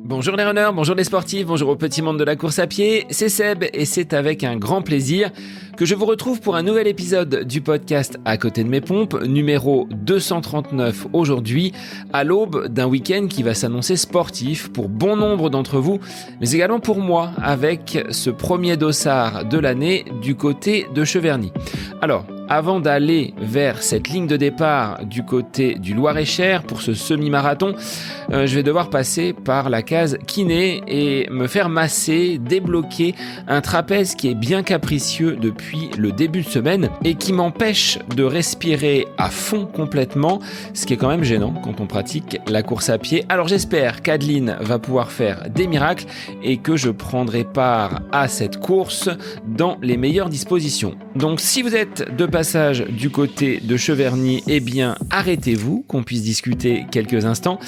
Bonjour les runners, bonjour les sportifs, bonjour au petit monde de la course à pied, c'est Seb et c'est avec un grand plaisir que je vous retrouve pour un nouvel épisode du podcast À côté de mes pompes, numéro 239 aujourd'hui, à l'aube d'un week-end qui va s'annoncer sportif pour bon nombre d'entre vous, mais également pour moi avec ce premier dossard de l'année du côté de Cheverny. Alors, avant d'aller vers cette ligne de départ du côté du Loir-et-Cher pour ce semi-marathon, je vais devoir passer par la case kiné et me faire masser, débloquer un trapèze qui est bien capricieux depuis le début de semaine et qui m'empêche de respirer à fond complètement, ce qui est quand même gênant quand on pratique la course à pied. Alors j'espère qu'Adeline va pouvoir faire des miracles et que je prendrai part à cette course dans les meilleures dispositions. Donc si vous êtes de passage du côté de Cheverny, eh bien arrêtez-vous qu'on puisse discuter quelques instants.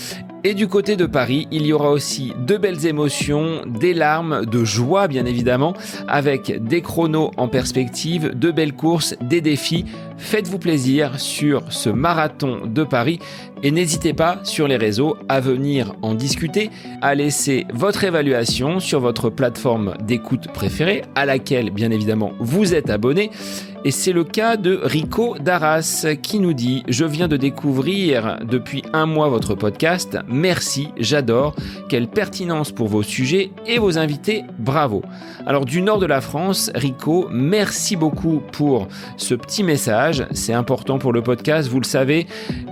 Et du côté de Paris, il y aura aussi de belles émotions, des larmes, de joie bien évidemment, avec des chronos en perspective, de belles courses, des défis. Faites-vous plaisir sur ce marathon de Paris et n'hésitez pas sur les réseaux à venir en discuter, à laisser votre évaluation sur votre plateforme d'écoute préférée, à laquelle bien évidemment vous êtes abonné. Et c'est le cas de Rico d'Arras qui nous dit « Je viens de découvrir depuis un mois votre podcast. Merci, j'adore. Quelle pertinence pour vos sujets et vos invités. Bravo. » Alors du nord de la France, Rico, merci beaucoup pour ce petit message. C'est important pour le podcast, vous le savez.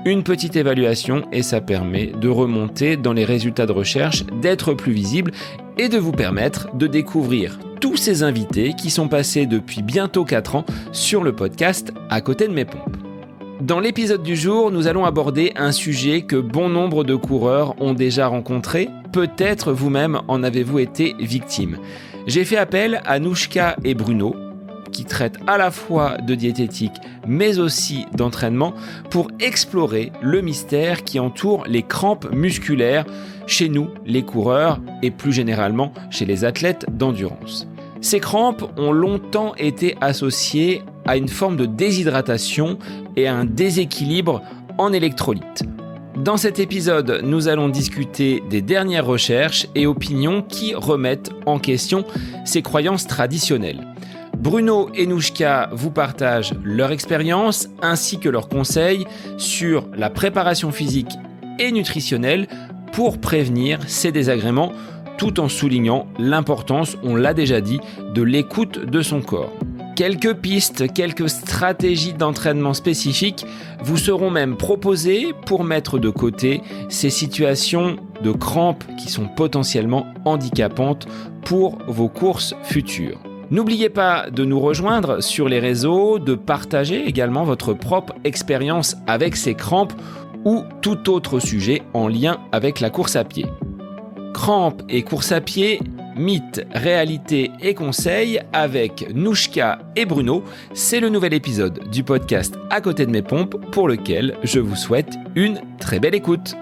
Une petite évaluation et ça permet de remonter dans les résultats de recherche, d'être plus visible et de vous permettre de découvrir tous ces invités qui sont passés depuis bientôt 4 ans sur le podcast À côté de mes pompes. Dans l'épisode du jour, nous allons aborder un sujet que bon nombre de coureurs ont déjà rencontré. Peut-être vous-même en avez-vous été victime. J'ai fait appel à Nouchka et Bruno, qui traitent à la fois de diététique mais aussi d'entraînement pour explorer le mystère qui entoure les crampes musculaires chez nous, les coureurs et plus généralement chez les athlètes d'endurance. Ces crampes ont longtemps été associées à une forme de déshydratation et à un déséquilibre en électrolytes. Dans cet épisode, nous allons discuter des dernières recherches et opinions qui remettent en question ces croyances traditionnelles. Bruno et Nouchka vous partagent leur expérience ainsi que leurs conseils sur la préparation physique et nutritionnelle pour prévenir ces désagréments tout en soulignant l'importance, on l'a déjà dit, de l'écoute de son corps. Quelques pistes, quelques stratégies d'entraînement spécifiques vous seront même proposées pour mettre de côté ces situations de crampes qui sont potentiellement handicapantes pour vos courses futures. N'oubliez pas de nous rejoindre sur les réseaux, de partager également votre propre expérience avec ces crampes ou tout autre sujet en lien avec la course à pied. Crampes et course à pied, mythes, réalités et conseils avec Nouchka et Bruno, c'est le nouvel épisode du podcast À côté de mes pompes pour lequel je vous souhaite une très belle écoute.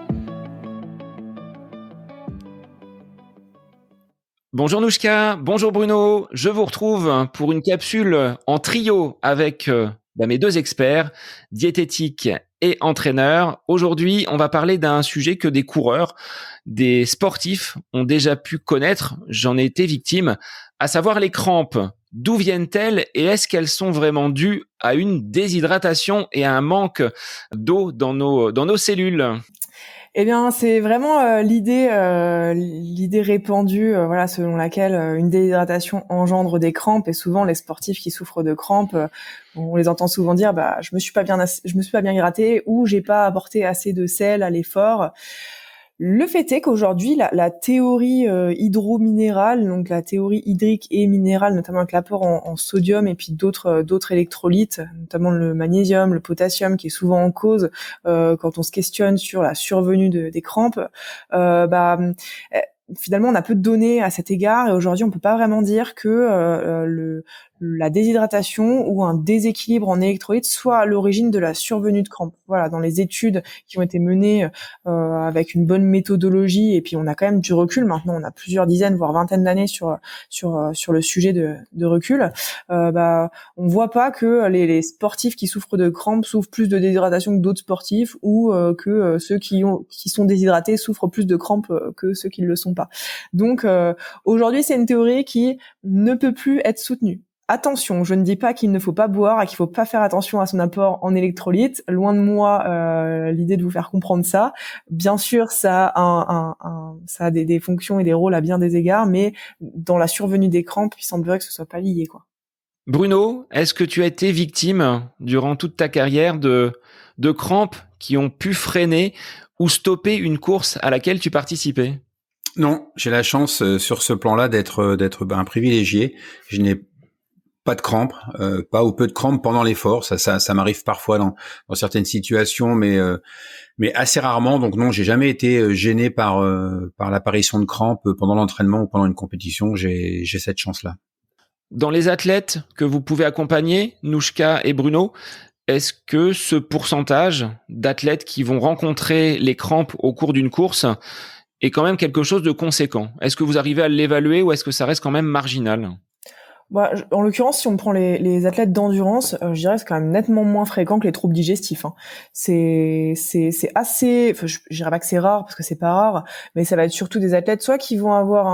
Bonjour Nouchka, bonjour Bruno, je vous retrouve pour une capsule en trio avec mes deux experts, diététiques et entraîneurs. Aujourd'hui, on va parler d'un sujet que des coureurs, des sportifs ont déjà pu connaître, j'en ai été victime, à savoir les crampes. D'où viennent-elles et est-ce qu'elles sont vraiment dues à une déshydratation et à un manque d'eau dans nos cellules ? Eh bien, c'est vraiment l'idée répandue, selon laquelle une déshydratation engendre des crampes. Et souvent, les sportifs qui souffrent de crampes, on les entend souvent dire, je me suis pas bien hydraté ou j'ai pas apporté assez de sel à l'effort. Le fait est qu'aujourd'hui, la théorie hydrominérale, donc la théorie hydrique et minérale, notamment avec l'apport en sodium et puis d'autres électrolytes, notamment le magnésium, le potassium, qui est souvent en cause quand on se questionne sur la survenue des crampes, finalement, on a peu de données à cet égard et aujourd'hui, on peut pas vraiment dire que la déshydratation ou un déséquilibre en électrolytes soit à l'origine de la survenue de crampes. Voilà, dans les études qui ont été menées avec une bonne méthodologie, et puis on a quand même du recul maintenant, on a plusieurs dizaines voire vingtaines d'années sur le sujet de recul. On voit pas que les sportifs qui souffrent de crampes souffrent plus de déshydratation que d'autres sportifs, ou que ceux qui sont déshydratés souffrent plus de crampes que ceux qui ne le sont pas. Donc aujourd'hui, c'est une théorie qui ne peut plus être soutenue. Attention, je ne dis pas qu'il ne faut pas boire et qu'il faut pas faire attention à son apport en électrolytes. Loin de moi l'idée de vous faire comprendre ça. Bien sûr, ça a des fonctions et des rôles à bien des égards, mais dans la survenue des crampes, il semblerait que ce soit pas lié, quoi. Bruno, est-ce que tu as été victime durant toute ta carrière de crampes qui ont pu freiner ou stopper une course à laquelle tu participais? Non, j'ai la chance sur ce plan-là d'être un privilégié. Je n'ai pas de crampes, pas ou peu de crampes pendant l'effort. Ça m'arrive parfois dans certaines situations, mais assez rarement. Donc non, j'ai jamais été gêné par l'apparition de crampes pendant l'entraînement ou pendant une compétition. J'ai cette chance-là. Dans les athlètes que vous pouvez accompagner, Nouchka et Bruno, est-ce que ce pourcentage d'athlètes qui vont rencontrer les crampes au cours d'une course est quand même quelque chose de conséquent? Est-ce que vous arrivez à l'évaluer ou est-ce que ça reste quand même marginal? En l'occurrence, si on prend les athlètes d'endurance, je dirais que c'est quand même nettement moins fréquent que les troubles digestifs, hein. C'est assez, enfin, je dirais pas que c'est rare parce que c'est pas rare, mais ça va être surtout des athlètes soit qui vont avoir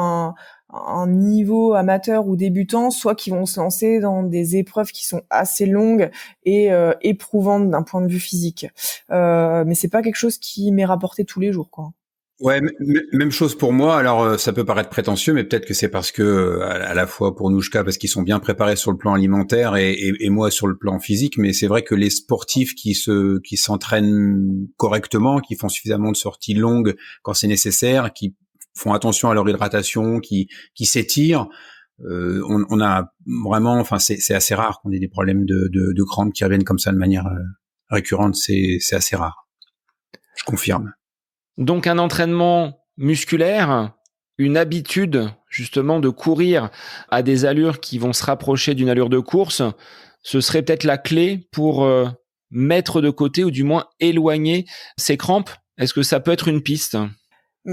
un niveau amateur ou débutant, soit qui vont se lancer dans des épreuves qui sont assez longues et éprouvantes d'un point de vue physique. Mais c'est pas quelque chose qui m'est rapporté tous les jours, quoi. Ouais, même chose pour moi. Alors, ça peut paraître prétentieux, mais peut-être que c'est parce que, à la fois pour Nouchka, parce qu'ils sont bien préparés sur le plan alimentaire et moi sur le plan physique. Mais c'est vrai que les sportifs qui s'entraînent correctement, qui font suffisamment de sorties longues quand c'est nécessaire, qui font attention à leur hydratation, qui s'étirent, on a vraiment, enfin, c'est assez rare qu'on ait des problèmes de crampes qui reviennent comme ça de manière récurrente. C'est assez rare. Je confirme. Donc un entraînement musculaire, une habitude justement de courir à des allures qui vont se rapprocher d'une allure de course, ce serait peut-être la clé pour mettre de côté ou du moins éloigner ces crampes. Est-ce que ça peut être une piste ?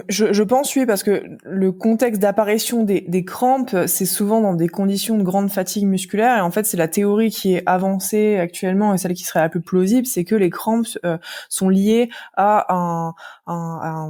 Je pense, oui, parce que le contexte d'apparition des crampes, c'est souvent dans des conditions de grande fatigue musculaire, et en fait, c'est la théorie qui est avancée actuellement et celle qui serait la plus plausible, c'est que les crampes sont liées à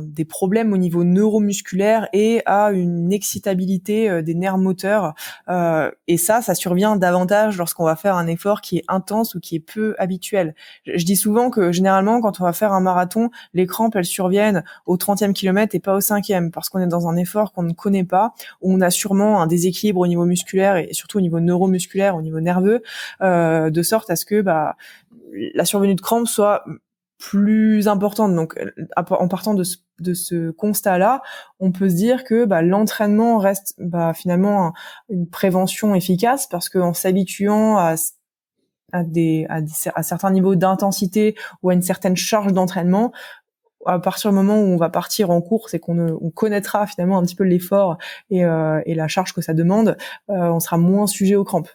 des problèmes au niveau neuromusculaire et à une excitabilité des nerfs moteurs, et ça survient davantage lorsqu'on va faire un effort qui est intense ou qui est peu habituel. Je dis souvent que généralement, quand on va faire un marathon, les crampes, elles surviennent au 30e kilomètre et pas au 5e, parce qu'on est dans un effort qu'on ne connaît pas, où on a sûrement un déséquilibre au niveau musculaire et surtout au niveau neuromusculaire, au niveau nerveux, de sorte à ce que la survenue de crampes soit plus importante. Donc, en partant de ce constat-là, on peut se dire que l'entraînement reste finalement une prévention efficace, parce qu'en s'habituant à certains niveaux d'intensité ou à une certaine charge d'entraînement, à partir du moment où on va partir en course et on connaîtra finalement un petit peu l'effort et la charge que ça demande, on sera moins sujet aux crampes.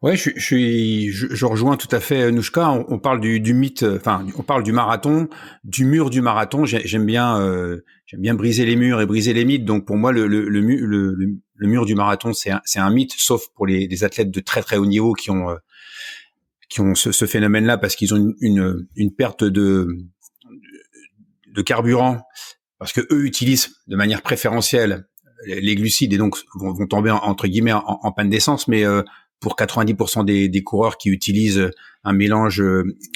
Ouais, je rejoins tout à fait Nouchka. On parle du mythe, enfin, on parle du marathon, du mur du marathon. J'aime bien briser les murs et briser les mythes. Donc pour moi, le mur du marathon, c'est un mythe, sauf pour les athlètes de très très haut niveau qui ont ce phénomène-là, parce qu'ils ont une perte de carburant, parce que eux utilisent de manière préférentielle les glucides et donc vont tomber entre guillemets en panne d'essence. Mais pour 90% des coureurs qui utilisent un mélange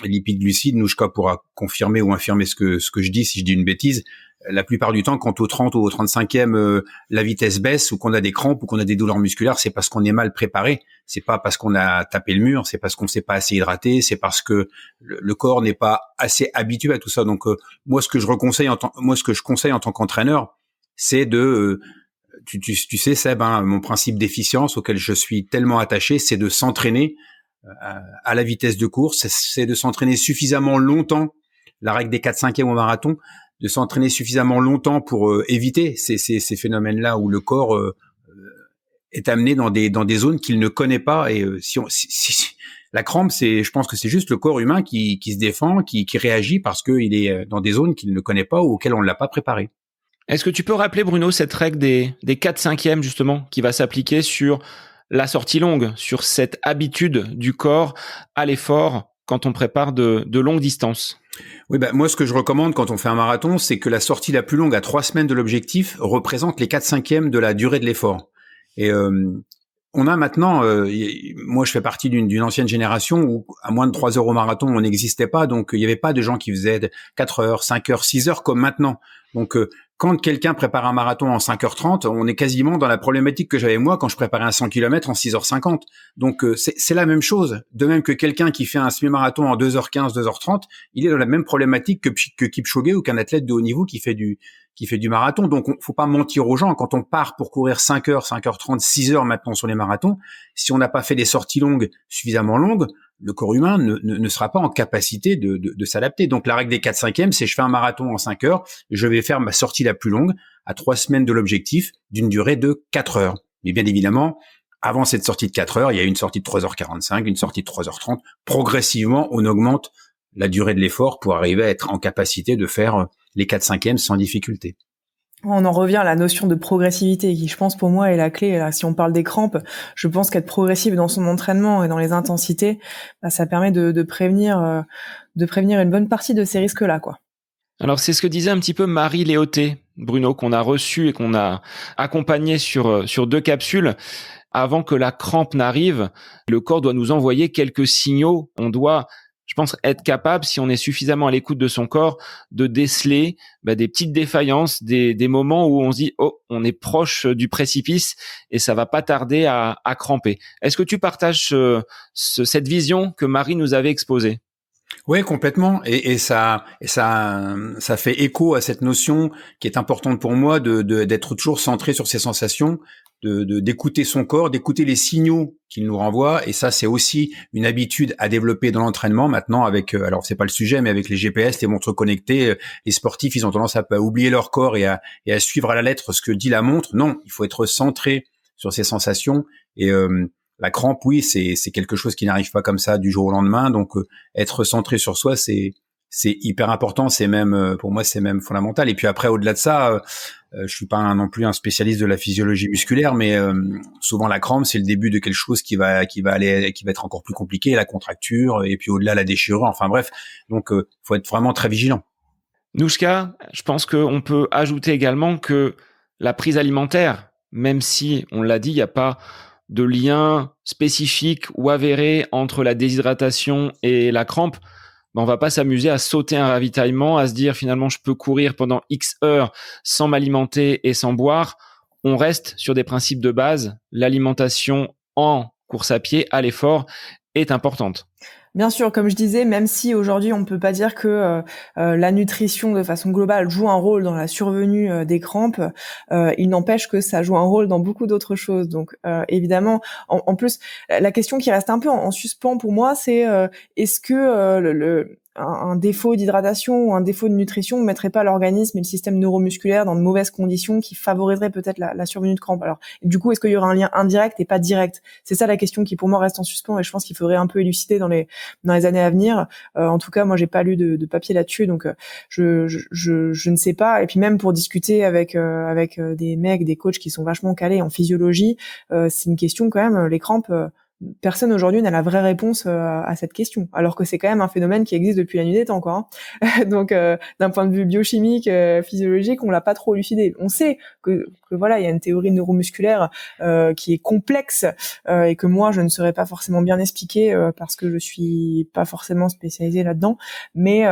lipides-glucides, Nouchka pourra confirmer ou infirmer ce que je dis si je dis une bêtise. La plupart du temps, quand au 30 ou au 35e, la vitesse baisse ou qu'on a des crampes ou qu'on a des douleurs musculaires, c'est parce qu'on est mal préparé. C'est pas parce qu'on a tapé le mur, c'est parce qu'on s'est pas assez hydraté, c'est parce que le corps n'est pas assez habitué à tout ça. Donc moi, ce que je conseille en tant qu'entraîneur, c'est de tu sais, Seb, hein, mon principe d'efficience auquel je suis tellement attaché, c'est de s'entraîner à la vitesse de course, c'est de s'entraîner suffisamment longtemps, la règle des 4/5e au marathon, de s'entraîner suffisamment longtemps pour éviter ces phénomènes-là où le corps est amené dans des zones qu'il ne connaît pas. Et la crampe, je pense que c'est juste le corps humain qui se défend, qui réagit parce qu'il est dans des zones qu'il ne connaît pas ou auxquelles on ne l'a pas préparé. Est-ce que tu peux rappeler, Bruno, cette règle des 4/5 justement qui va s'appliquer sur la sortie longue, sur cette habitude du corps à l'effort quand on prépare de longues distances? Oui, moi, ce que je recommande quand on fait un marathon, c'est que la sortie la plus longue à 3 semaines de l'objectif représente les 4/5 de la durée de l'effort. Et on a maintenant, moi je fais partie d'une ancienne génération où à moins de 3 heures au marathon, on n'existait pas, donc il n'y avait pas de gens qui faisaient 4 heures, 5 heures, 6 heures comme maintenant. Donc quand quelqu'un prépare un marathon en 5h30, on est quasiment dans la problématique que j'avais moi quand je préparais un 100 km en 6h50. Donc c'est la même chose. De même que quelqu'un qui fait un semi-marathon en 2h15, 2h30, il est dans la même problématique que Kipchoge ou qu'un athlète de haut niveau qui fait du marathon. Donc faut pas mentir aux gens. Quand on part pour courir 5 heures, 5h30, 6 heures maintenant sur les marathons, si on n'a pas fait des sorties longues suffisamment longues, le corps humain ne sera pas en capacité de s'adapter. Donc la règle des 4/5, c'est je fais un marathon en 5 heures, je vais faire ma sortie la plus longue à 3 semaines de l'objectif d'une durée de 4 heures. Mais bien évidemment, avant cette sortie de 4 heures, il y a une sortie de 3h45, une sortie de 3h30. Progressivement, on augmente la durée de l'effort pour arriver à être en capacité de faire les 4/5 sans difficulté. On en revient à la notion de progressivité qui, je pense, pour moi, est la clé. Là, si on parle des crampes, je pense qu'être progressif dans son entraînement et dans les intensités, ça permet de prévenir une bonne partie de ces risques-là, quoi. Alors, c'est ce que disait un petit peu Marie Léoté, Bruno, qu'on a reçu et qu'on a accompagné sur 2 capsules. Avant que la crampe n'arrive, le corps doit nous envoyer quelques signaux. On doit, je pense, être capable, si on est suffisamment à l'écoute de son corps, de déceler des petites défaillances, des moments où on se dit « Oh, on est proche du précipice et ça va pas tarder à cramper ». Est-ce que tu partages cette vision que Marie nous avait exposée ? Oui, complètement. Et ça fait écho à cette notion qui est importante pour moi d'être toujours centré sur ses sensations, d'écouter son corps, d'écouter les signaux qu'il nous renvoie. Et ça, c'est aussi une habitude à développer dans l'entraînement maintenant avec, alors c'est pas le sujet, mais avec les GPS, les montres connectées, les sportifs, ils ont tendance à oublier leur corps et à suivre à la lettre ce que dit la montre. Non, il faut être centré sur ses sensations et, la crampe, oui, c'est quelque chose qui n'arrive pas comme ça du jour au lendemain. Donc, être centré sur soi, c'est hyper important. C'est même, pour moi, c'est même fondamental. Et puis après, au-delà de ça, je suis pas non plus un spécialiste de la physiologie musculaire, mais souvent la crampe, c'est le début de quelque chose qui va être encore plus compliqué, la contracture, et puis au-delà la déchirure. Enfin bref, donc faut être vraiment très vigilant. Noushka, je pense qu'on peut ajouter également que la prise alimentaire, même si on l'a dit, il n'y a pas de lien spécifique ou avéré entre la déshydratation et la crampe, on va pas s'amuser à sauter un ravitaillement, à se dire finalement je peux courir pendant X heures sans m'alimenter et sans boire. On reste sur des principes de base. L'alimentation en course à pied, à l'effort, est importante. Bien sûr, comme je disais, même si aujourd'hui on ne peut pas dire que la nutrition de façon globale joue un rôle dans la survenue des crampes, il n'empêche que ça joue un rôle dans beaucoup d'autres choses. Donc évidemment, en plus, la question qui reste un peu en suspens pour moi, c'est est-ce que un défaut d'hydratation ou un défaut de nutrition ne mettrait pas l'organisme et le système neuromusculaire dans de mauvaises conditions qui favoriseraient peut-être la survenue de crampes. Alors, du coup, est-ce qu'il y aura un lien indirect et pas direct ? C'est ça la question qui pour moi reste en suspens et je pense qu'il faudrait un peu élucider dans les années à venir. En tout cas, moi, j'ai pas lu de papier là-dessus, donc je ne sais pas. Et puis même pour discuter avec des mecs, des coachs qui sont vachement calés en physiologie, c'est une question quand même. Les crampes. Personne aujourd'hui n'a la vraie réponse à cette question, alors que c'est quand même un phénomène qui existe depuis la nuit des temps, quoi. Donc, d'un point de vue biochimique, physiologique, on l'a pas trop élucidé. On sait que voilà, il y a une théorie neuromusculaire qui est complexe et que moi je ne saurais pas forcément bien expliquer parce que je suis pas forcément spécialisée là-dedans. Mais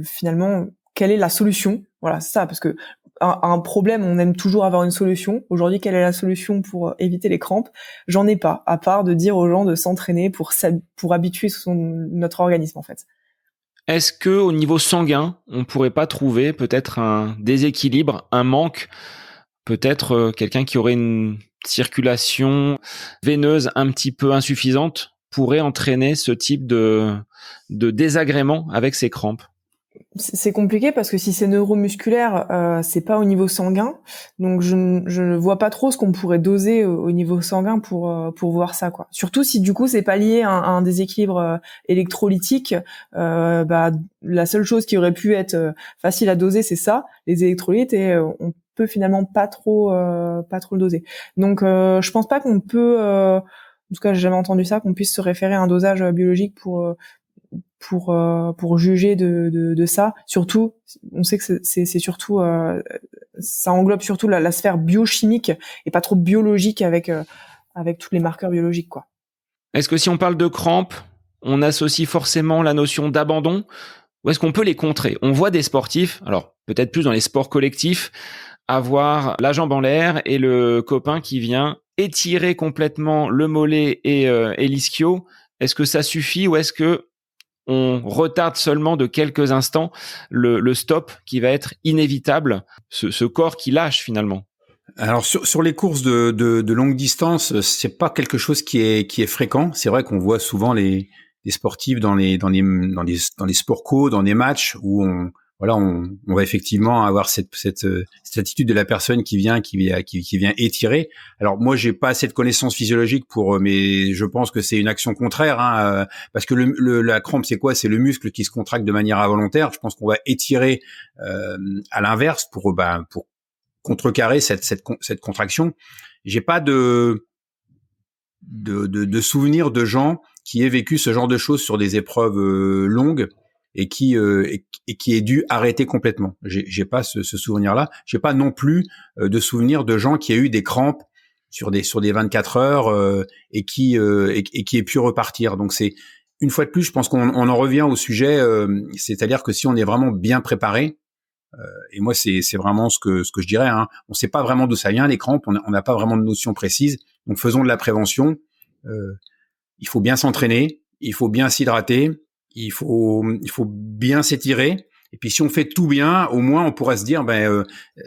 finalement, quelle est la solution ? Voilà, c'est ça, parce que un problème, on aime toujours avoir une solution. Aujourd'hui, quelle est la solution pour éviter les crampes ? J'en ai pas, à part de dire aux gens de s'entraîner pour habituer notre organisme, en fait. Est-ce que au niveau sanguin, on pourrait pas trouver peut-être un déséquilibre, un manque, peut-être quelqu'un qui aurait une circulation veineuse un petit peu insuffisante pourrait entraîner ce type de désagrément avec ses crampes ? c'est compliqué parce que si c'est neuromusculaire, c'est pas au niveau sanguin, donc je ne vois pas trop ce qu'on pourrait doser au niveau sanguin pour voir ça, quoi. Surtout si du coup c'est pas lié à un déséquilibre électrolytique, la seule chose qui aurait pu être facile à doser, c'est ça, les électrolytes, et on peut finalement pas trop le doser. Donc je pense pas qu'on peut, en tout cas j'ai jamais entendu ça, qu'on puisse se référer à un dosage biologique pour juger de ça. Surtout, on sait que c'est surtout ça englobe surtout la sphère biochimique et pas trop biologique avec tous les marqueurs biologiques, quoi. Est-ce que si on parle de crampes, on associe forcément la notion d'abandon, ou est-ce qu'on peut les contrer? On voit des sportifs, alors peut-être plus dans les sports collectifs, avoir la jambe en l'air et le copain qui vient étirer complètement le mollet et l'ischio. Est-ce que ça suffit, ou est-ce que on retarde seulement de quelques instants le stop qui va être inévitable, ce corps qui lâche finalement? Alors sur les courses de longue distance, c'est pas quelque chose qui est fréquent. C'est vrai qu'on voit souvent les sportifs dans les sports co, dans des matchs où on va effectivement avoir cette attitude de la personne qui vient étirer. Alors moi j'ai pas assez de connaissances physiologiques mais je pense que c'est une action contraire, hein, parce que la crampe c'est quoi? C'est le muscle qui se contracte de manière involontaire. Je pense qu'on va étirer à l'inverse pour contrecarrer cette contraction. J'ai pas de souvenirs de gens qui aient vécu ce genre de choses sur des épreuves longues et qui aient dû arrêter complètement. J'ai pas ce souvenir-là. J'ai pas non plus de souvenir de gens qui aient eu des crampes sur des 24 heures et qui aient pu repartir. Donc c'est une fois de plus, je pense qu'on en revient au sujet, c'est-à-dire que si on est vraiment bien préparé, et moi c'est vraiment ce que je dirais, hein, on sait pas vraiment d'où ça vient les crampes, on n'a pas vraiment de notion précise. Donc faisons de la prévention. Il faut bien s'entraîner, il faut bien s'hydrater, il faut bien s'étirer. Et puis si on fait tout bien, au moins on pourra se dire,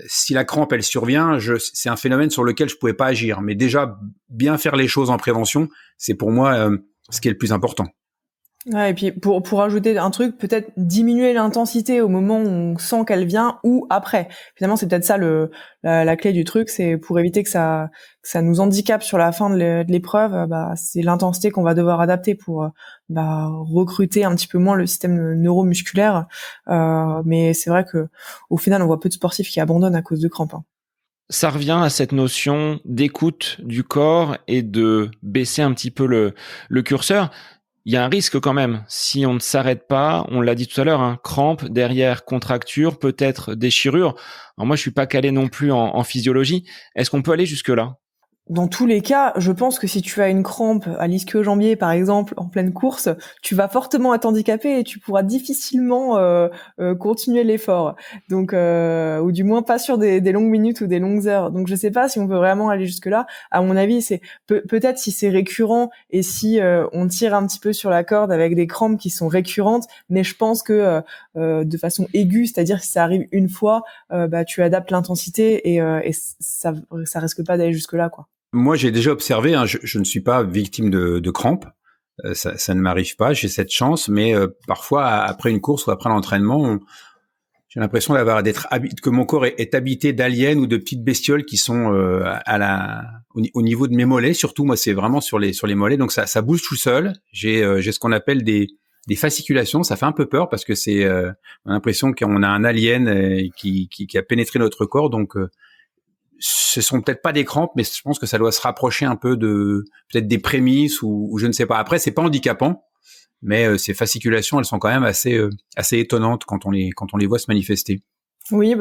si la crampe elle survient, c'est un phénomène sur lequel je pouvais pas agir. Mais déjà bien faire les choses en prévention, c'est pour moi ce qui est le plus important. Ouais, et puis pour ajouter un truc, peut-être diminuer l'intensité au moment où on sent qu'elle vient ou après. Finalement, c'est peut-être ça la clé du truc, c'est pour éviter que ça nous handicape sur la fin de l'épreuve. C'est l'intensité qu'on va devoir adapter pour recruter un petit peu moins le système neuromusculaire. Mais c'est vrai que au final, on voit peu de sportifs qui abandonnent à cause de crampes, hein. Ça revient à cette notion d'écoute du corps et de baisser un petit peu le curseur. Il y a un risque quand même, si on ne s'arrête pas, on l'a dit tout à l'heure, hein, crampe, derrière contracture, peut-être déchirure. Alors moi, je suis pas calé non plus en physiologie. Est-ce qu'on peut aller jusque-là? Dans tous les cas, je pense que si tu as une crampe à l'ischio-jambier, par exemple, en pleine course, tu vas fortement être handicapé et tu pourras difficilement continuer l'effort. Donc, ou du moins pas sur des longues minutes ou des longues heures. Donc, je sais pas si on peut vraiment aller jusque-là. À mon avis, c'est peut-être si c'est récurrent et si on tire un petit peu sur la corde avec des crampes qui sont récurrentes. Mais je pense que de façon aiguë, c'est-à-dire si ça arrive une fois, tu adaptes l'intensité et ça risque pas d'aller jusque-là, quoi. Moi, j'ai déjà observé, hein, je ne suis pas victime de crampes, ça ne m'arrive pas, j'ai cette chance, mais parfois, après une course ou après l'entraînement, j'ai l'impression que mon corps est habité d'aliens ou de petites bestioles qui sont au niveau de mes mollets. Surtout, moi, c'est vraiment sur les mollets, donc ça bouge tout seul. J'ai ce qu'on appelle des fasciculations, ça fait un peu peur parce que on a l'impression qu'on a un alien qui a pénétré notre corps, donc ce sont peut-être pas des crampes, mais je pense que ça doit se rapprocher un peu peut-être des prémices ou je ne sais pas. Après, c'est pas handicapant, mais ces fasciculations, elles sont quand même assez étonnantes quand on les voit se manifester. Oui,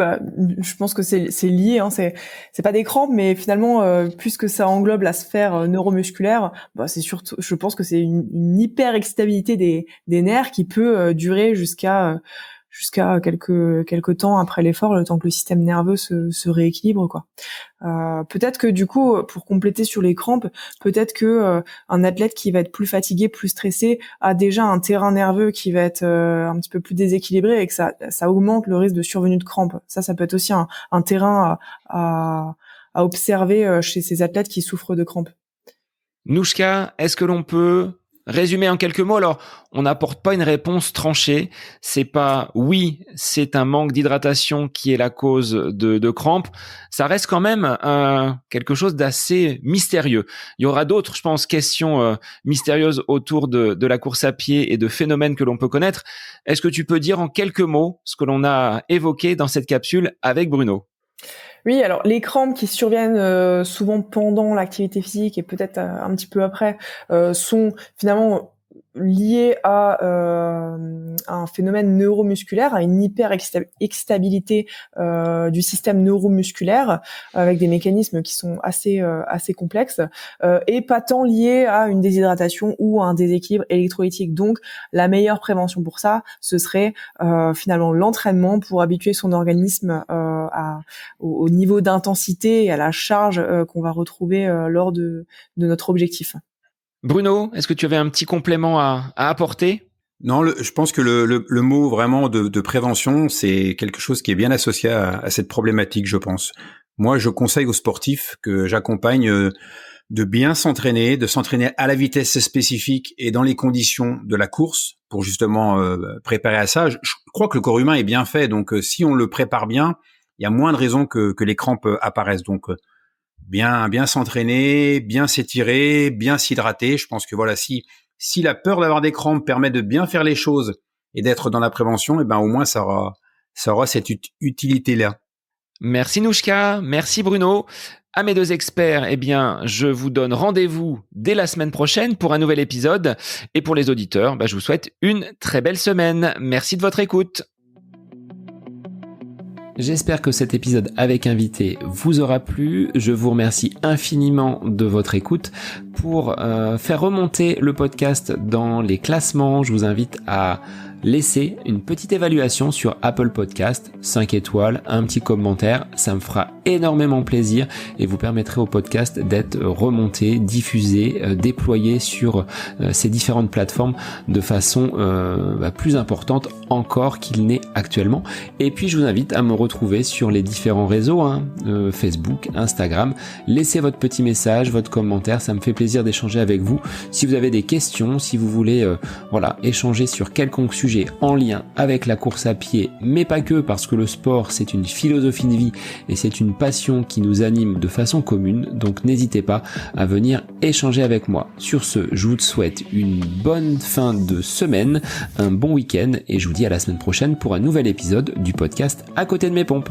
je pense que c'est lié, hein, c'est pas des crampes, mais finalement, puisque ça englobe la sphère neuromusculaire, c'est surtout, je pense que c'est une hyper excitabilité des nerfs qui peut durer jusqu'à quelques temps après l'effort, le temps que le système nerveux se rééquilibre, quoi. Peut-être que du coup, pour compléter sur les crampes, peut-être que un athlète qui va être plus fatigué, plus stressé, a déjà un terrain nerveux qui va être un petit peu plus déséquilibré et que ça augmente le risque de survenue de crampes. Ça peut être aussi un terrain à observer chez ces athlètes qui souffrent de crampes. Nouchka, est-ce que l'on peut résumer en quelques mots, alors on n'apporte pas une réponse tranchée. C'est pas oui, c'est un manque d'hydratation qui est la cause de crampes. Ça reste quand même quelque chose d'assez mystérieux. Il y aura d'autres, je pense, questions mystérieuses autour de la course à pied et de phénomènes que l'on peut connaître. Est-ce que tu peux dire en quelques mots ce que l'on a évoqué dans cette capsule avec Bruno ? Oui, alors les crampes qui surviennent souvent pendant l'activité physique et peut-être un petit peu après sont finalement liées à un phénomène neuromusculaire, à une hyper-excitabilité du système neuromusculaire avec des mécanismes qui sont assez complexes et pas tant liés à une déshydratation ou à un déséquilibre électrolytique. Donc la meilleure prévention pour ça, ce serait finalement l'entraînement pour habituer son organisme au niveau d'intensité et à la charge qu'on va retrouver lors de notre objectif. Bruno, est-ce que tu avais un petit complément à apporter ? Non, je pense que le mot vraiment de prévention, c'est quelque chose qui est bien associé à cette problématique, je pense. Moi, je conseille aux sportifs que j'accompagne de bien s'entraîner, de s'entraîner à la vitesse spécifique et dans les conditions de la course pour justement préparer à ça. Je crois que le corps humain est bien fait, donc si on le prépare bien, il y a moins de raisons que les crampes apparaissent. Donc bien s'entraîner, bien s'étirer, bien s'hydrater. Je pense que voilà, si la peur d'avoir des crampes permet de bien faire les choses et d'être dans la prévention, et ben au moins ça aura cette utilité-là. Merci Nouchka, merci Bruno. À mes deux experts, eh bien, je vous donne rendez-vous dès la semaine prochaine pour un nouvel épisode. Et pour les auditeurs, je vous souhaite une très belle semaine. Merci de votre écoute. J'espère que cet épisode avec invité vous aura plu. Je vous remercie infiniment de votre écoute. Pour faire remonter le podcast dans les classements, je vous invite à laisser une petite évaluation sur Apple Podcast, 5 étoiles, un petit commentaire. Ça me fera énormément plaisir et vous permettrez au podcast d'être remonté, diffusé, déployé sur ces différentes plateformes de façon plus importante encore qu'il n'est actuellement. Et puis je vous invite à me retrouver sur les différents réseaux, Facebook, Instagram. Laissez votre petit message, votre commentaire, ça me fait plaisir d'échanger avec vous. Si vous avez des questions, si vous voulez échanger sur quelconque sujet en lien avec la course à pied, mais pas que, parce que le sport c'est une philosophie de vie et c'est une passion qui nous anime de façon commune, donc n'hésitez pas à venir échanger avec moi. Sur ce, je vous souhaite une bonne fin de semaine, un bon week-end et je vous dis à la semaine prochaine pour un nouvel épisode du podcast À côté de mes pompes.